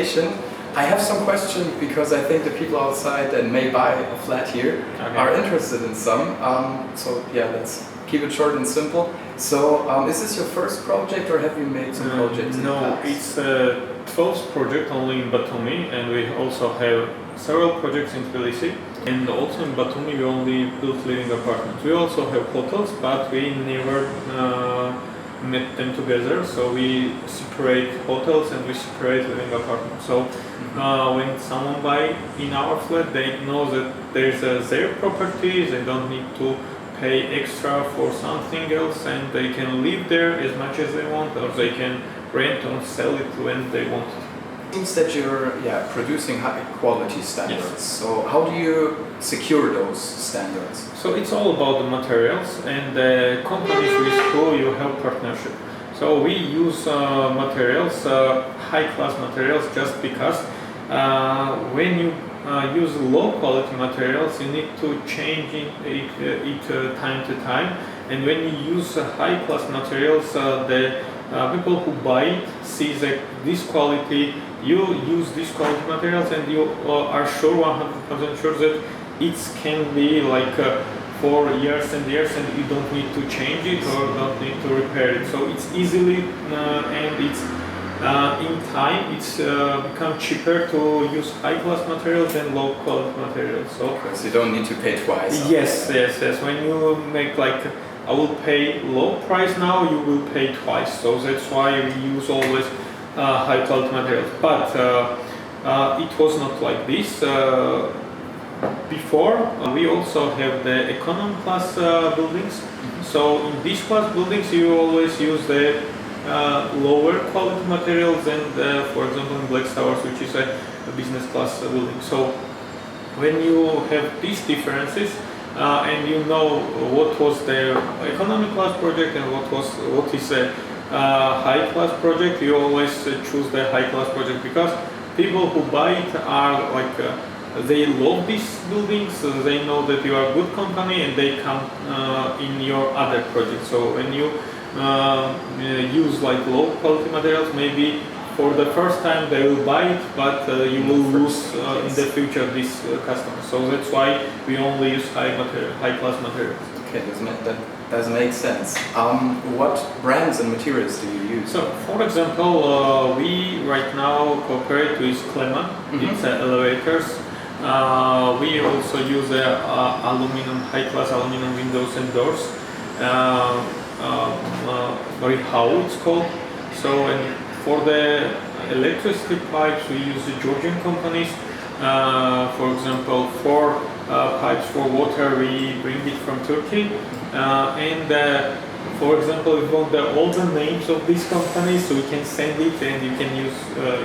information. I have some questions because I think the people outside that may buy a flat here are interested in some. So yeah, let's keep it short and simple. So is this your first project or have you made some projects in the past? No, it's a 12th project only in Batumi, and we also have several projects in Tbilisi. And also in Batumi we only built living apartments. We also have hotels, but we never met them together. So we separate hotels and we separate living apartments. So when someone buy in our flat, they know that there's their property, they don't need to pay extra for something else, and they can live there as much as they want, or they can rent or sell it when they want. It seems that you're producing high quality standards. Yes. So how do you secure those standards? So it's all about the materials, and the companies with who you have partnership. So we use materials, high-class materials, just because when you use low-quality materials, you need to change it time to time. And when you use high-class materials, the people who buy it see that this quality, you use this quality materials, and you are sure, 100% sure that it can be like for years and years, and you don't need to change it or don't need to repair it. So it's easily and it's in time it's become cheaper to use high-class materials than low-quality materials. So you don't need to pay twice. Yes. When you make like I will pay low price now, you will pay twice. So that's why we use always high-quality materials. But it was not like this. Before, we also have the economy class buildings. So in these class buildings, you always use the lower quality materials than, for example, in Black Towers, which is a business class building. So when you have these differences, and you know what was the economy class project and what is a high class project, you always choose the high class project, because people who buy it are like they love these buildings, they know that you are a good company, and they come in your other projects. So when you use like low quality materials, maybe for the first time they will buy it, but you will lose in the future these customers. So that's why we only use high class materials. Okay, that does make sense. What brands and materials do you use? So, for example, we right now cooperate with Kleman. It's elevators. We also use aluminum, high-class aluminum windows and doors. How it's called. So, and for the electricity pipes, we use the Georgian companies. For example, for pipes for water, we bring it from Turkey. For example, if you want all the names of these companies, so we can send it, and you can use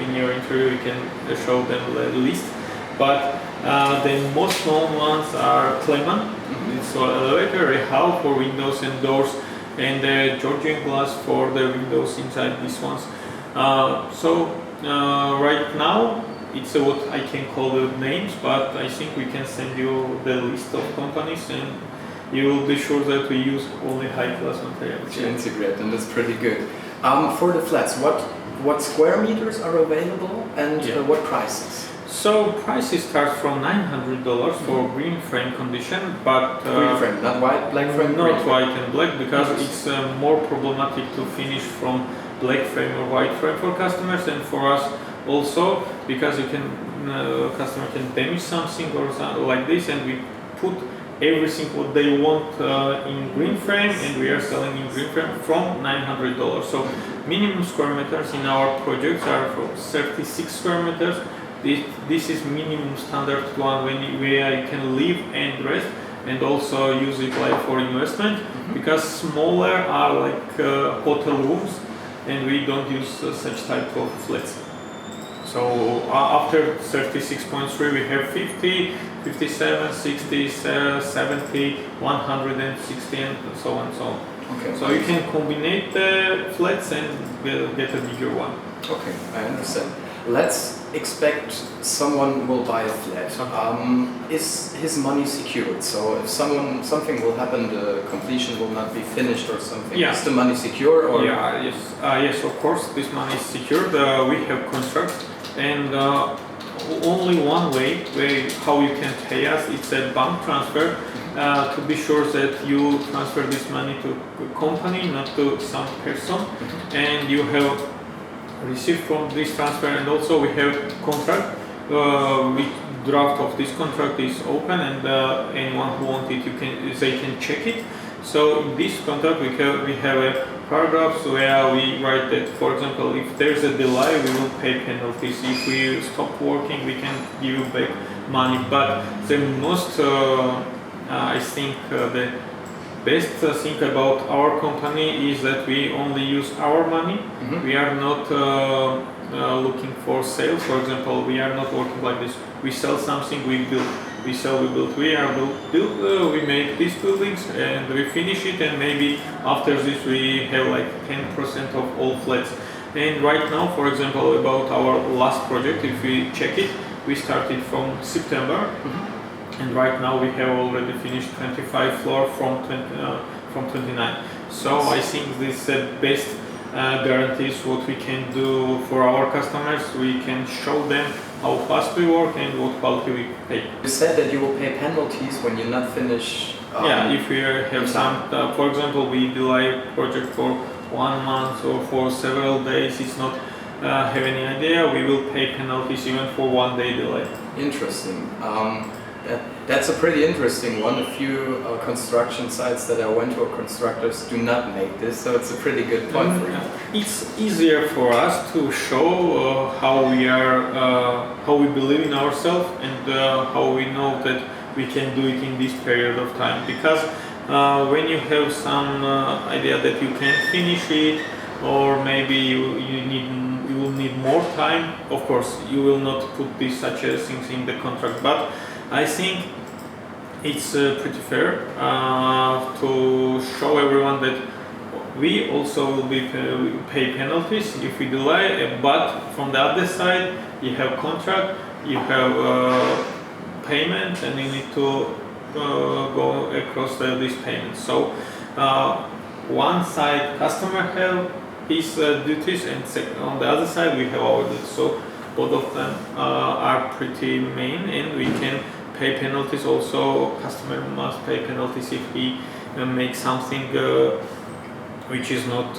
in your interview. You can show them the list. But the most known ones are Kleman, it's for elevator, Rehau for windows and doors, and the Georgian glass for the windows inside these ones. Right now it's what I can call the names, but I think we can send you the list of companies, and you will be sure that we use only high-class materials. To integrate, and that's pretty good. For the flats, what square meters are available, and what prices? So prices start from $900 for green frame condition, but green frame, not white, black frame. Not white and black, because it's more problematic to finish from black frame or white frame for customers, and for us also, because you can customer can damage something or something like this, and we put everything what they want in green frame, and we are selling in green frame from $900. So minimum square meters in our projects are from 36 square meters. This is minimum standard one where you can live and rest, and also use it like for investment, because smaller are like hotel rooms, and we don't use such type of flats. So after 36.3 we have 50, 57, 60, 70, 160, and so on and so on. Okay. So you can combine the flats and get a bigger one. Okay, I understand. Let's expect someone will buy a flat. Is his money secured? So if something will happen, the completion will not be finished or something, is the money secure? Or? Yes, of course, this money is secured. We have contract and only one way how you can pay us, it's a bank transfer, to be sure that you transfer this money to a company, not to some person, and you have received from this transfer, and also we have contract. Which draft of this contract is open, and anyone who wants it, they can check it. So in this contract we have a paragraphs where we write that, for example, if there's a delay, we will pay penalties. If we stop working, we can give you back money. But the most, I think, the best thing about our company is that we only use our money. We are not looking for sales. For example, we are not working like this. We sell something, we build. We sell, we build. We are build. We make these buildings and we finish it, and maybe after this we have like 10% of all flats. And right now, for example, about our last project, if we check it, we started from September, and right now we have already finished 25 floor from 29. So I think this best guarantees what we can do for our customers. We can show them how fast we work and what quality we pay. You said that you will pay penalties when you not finish. If we have some, for example, we delay project for 1 month or for several days, it's not have any idea, we will pay penalties even for 1 day delay. Interesting. That's a pretty interesting one. A few construction sites that I went to, or constructors, do not make this, so it's a pretty good point for you. It's easier for us to show how we are, how we believe in ourselves, and how we know that we can do it in this period of time. Because when you have some idea that you can't finish it, or maybe you will need more time, of course you will not put this such a things in the contract. But I think it's pretty fair to show everyone that we also will be pay penalties if we delay. But from the other side, you have contract, you have payment, and you need to go across these payments. So one side, customer have his duties, and on the other side we have our duties. So both of them are pretty main, and we can pay penalties. Also, customer must pay penalties if he makes something which is not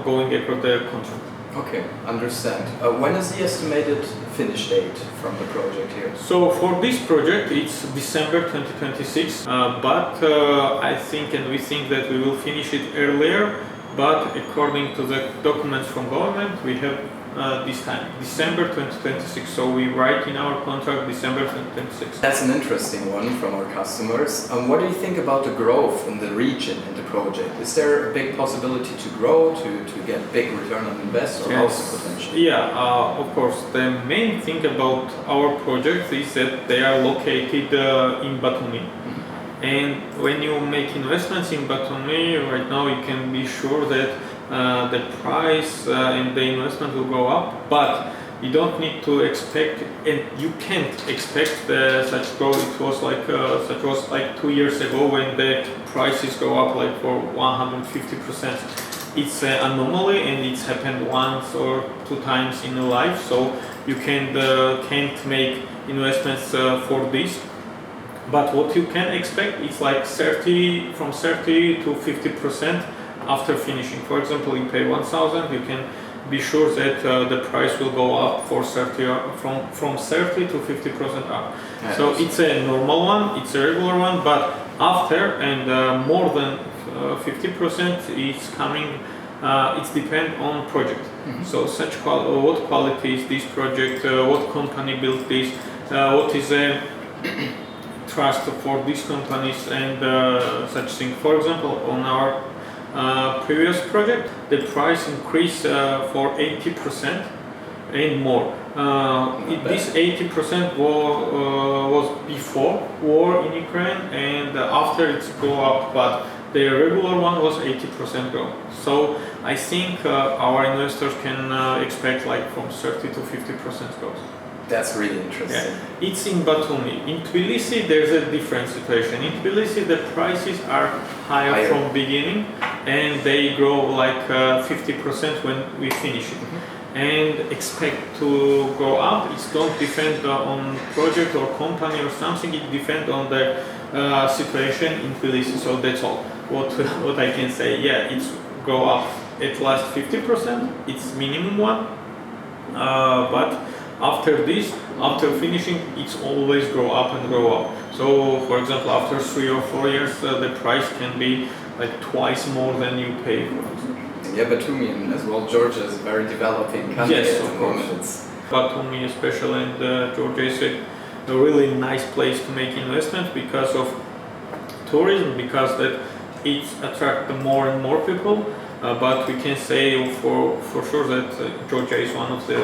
going across the contract. Okay, understand. When is the estimated finish date from the project here? So for this project, it's December 2026. But I think, and we think that we will finish it earlier. But according to the documents from government, we have this time, December 2026. So we write in our contract December 2026. That's an interesting one from our customers. What do you think about the growth in the region in the project? Is there a big possibility to grow, to get big return on invest, or how's the potential? Yeah, of course. The main thing about our project is that they are located in Batumi. And when you make investments in Batumi, right now you can be sure that the price and the investment will go up, but you don't need to expect, and you can't expect such growth. It was like 2 years ago when the prices go up like for 150%. It's an anomaly, and it's happened once or 2 times in a life. So you can't make investments for this. But what you can expect is like from 30 to 50% after finishing. For example, you pay 1,000, you can be sure that the price will go up for 30, from 30 to 50% up. So it's a normal one, it's a regular one, but after and more than 50% is coming. It's depend on project. So what quality is this project? What company built this? What is a trust for these companies, and such thing. For example, on our previous project, the price increased for 80% and more. This 80% was before war in Ukraine, and after it's go up, but the regular one was 80% growth. So I think our investors can expect like from 30 to 50% growth. That's really interesting. Yeah. It's in Batumi. In Tbilisi, there's a different situation. In Tbilisi, the prices are higher from beginning, and they grow like 50% when we finish it. and expect to grow up. It don't depend on project or company or something. It depends on the situation in Tbilisi. So that's all. What I can say. Yeah, it's grow up at least 50%. It's minimum one. But after this, after finishing, it's always grow up and grow up. So, for example, after 3 or 4 years, the price can be like twice more than you pay for it. Yeah, Batumi and as well Georgia is a very developing country Yes, at of the course. moment. Batumi, especially, and Georgia is a really nice place to make investments because of tourism, because that it attracts more and more people. But we can say for sure that Georgia is one of the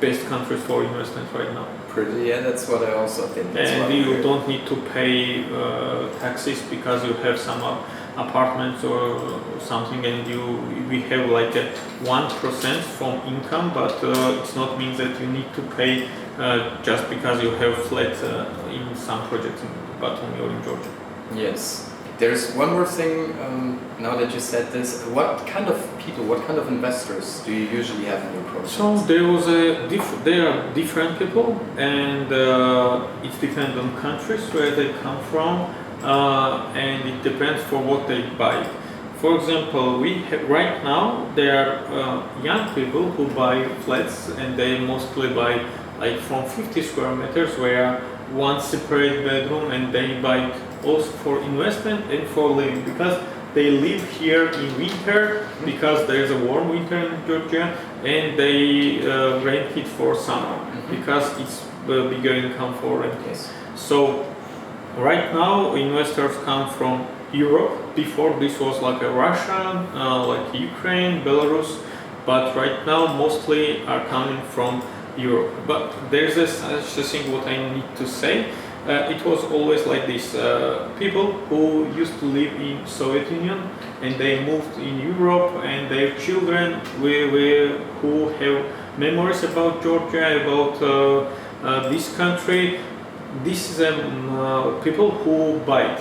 best countries for investments right now. Pretty, yeah, that's what I also think. That's And you don't need to pay taxes because you have some apartments or something, and we have like a 1% from income, but it's not means that you need to pay just because you have flat in some projects in Batumi or in Georgia. Yes. There's one more thing, now that you said this, what kind of people, what kind of investors do you usually have in your project? So there are different people, and it depends on countries where they come from, and it depends for what they buy. For example, right now there are young people who buy flats, and they mostly buy like from 50 square meters, where one separate bedroom, and they buy it also for investment and for living, because they live here in winter because there is a warm winter in Georgia, and they rent it for summer because it's a bigger income for rent. Yes. So right now investors come from Europe. Before this was like a Russia, like Ukraine, Belarus, but right now mostly are coming from Europe. But there's such a thing what I need to say. It was always like this. People who used to live in Soviet Union and they moved in Europe, and their children who have memories about Georgia, about this country. This is people who buy it.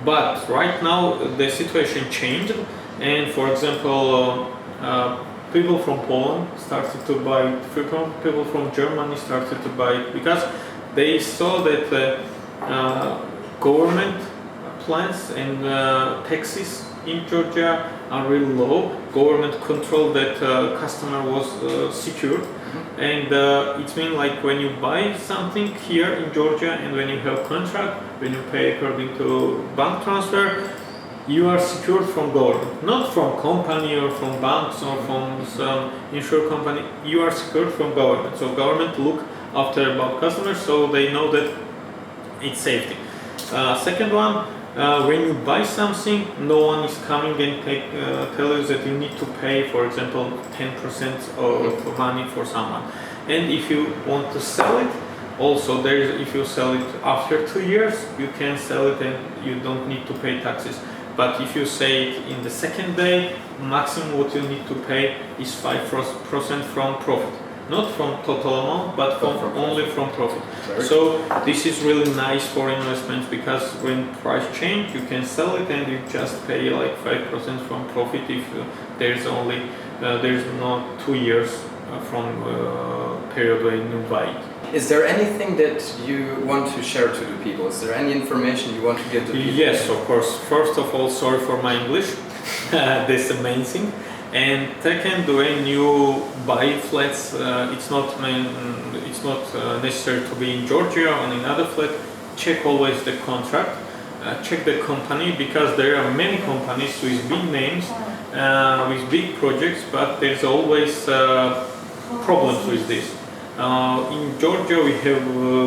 But right now the situation changed, and for example, people from Poland started to buy it. People from Germany started to buy it because they saw that government plans and taxes in Georgia are really low. Government control that customer was secured, and it means like when you buy something here in Georgia, and when you have contract, when you pay according to bank transfer, you are secured from government, not from company or from banks or from some insurance company. You are secured from government. So government look after about customers, so they know that it's safety. Second one, when you buy something, no one is coming and tell you that you need to pay, for example, 10% of money for someone. And if you want to sell it, also if you sell it after 2 years, you can sell it and you don't need to pay taxes. But if you say it in the second day, maximum what you need to pay is 5% from profit. Not from total amount, but only from profit. So this is really nice for investments, because when price change, you can sell it and you just pay like 5% from profit if there's not 2 years from period when you buy it. Is there anything that you want to share to the people? Is there any information you want to give to people? Yes, of course. First of all, sorry for my English. That's amazing. And second, when you buy flats, it's not necessary to be in Georgia or in another flat. Check always the contract. Check the company, because there are many companies with big names, with big projects, but there's always problems with this. In Georgia we have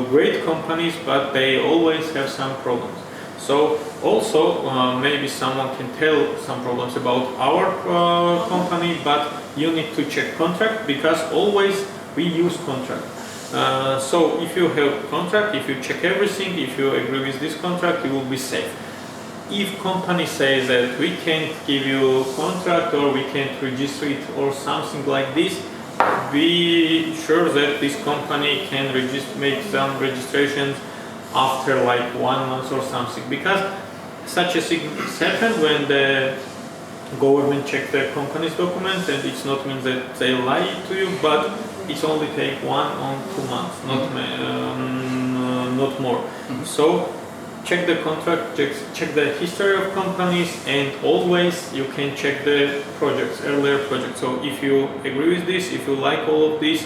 great companies, but they always have some problems. So also maybe someone can tell some problems about our company, but you need to check contract, because always we use contract. So if you have contract, if you check everything, if you agree with this contract, you will be safe. If company says that we can't give you contract or we can't register it or something like this, be sure that this company can make some registrations after like 1 month or something, because such a thing happened when the government check the company's documents, and it's not mean that they lie to you, but it's only take 1 or 2 months, not more. So check the contract, check the history of companies, and always you can check the projects, earlier projects. So if you agree with this, if you like all of this,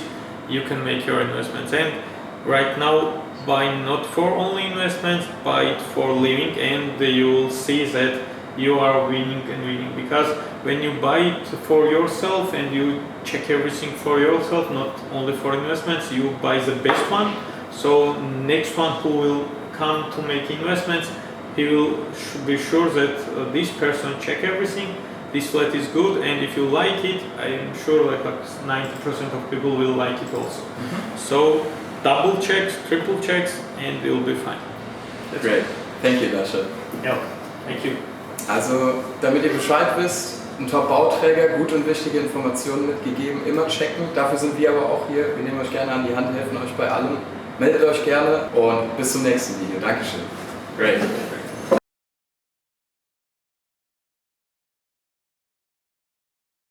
you can make your investments. And right now, buy not for only investments, buy it for living, and you will see that you are winning and winning, because when you buy it for yourself and you check everything for yourself, not only for investments, you buy the best one. So next one who will come to make investments, he will be sure that this person check everything, this flat is good, and if you like it, I'm sure like 90% of people will like it also. So double checks, triple checks, and it will be fine. That's great. Thank you, Dasha. Yeah, thank you. Also, damit ihr Bescheid wisst, ein Top-Bauträger, gute und wichtige Informationen mitgegeben, immer checken. Dafür sind wir aber auch hier. Wir nehmen euch gerne an die Hand, helfen euch bei allem. Meldet euch gerne und bis zum nächsten Video. Dankeschön. Great.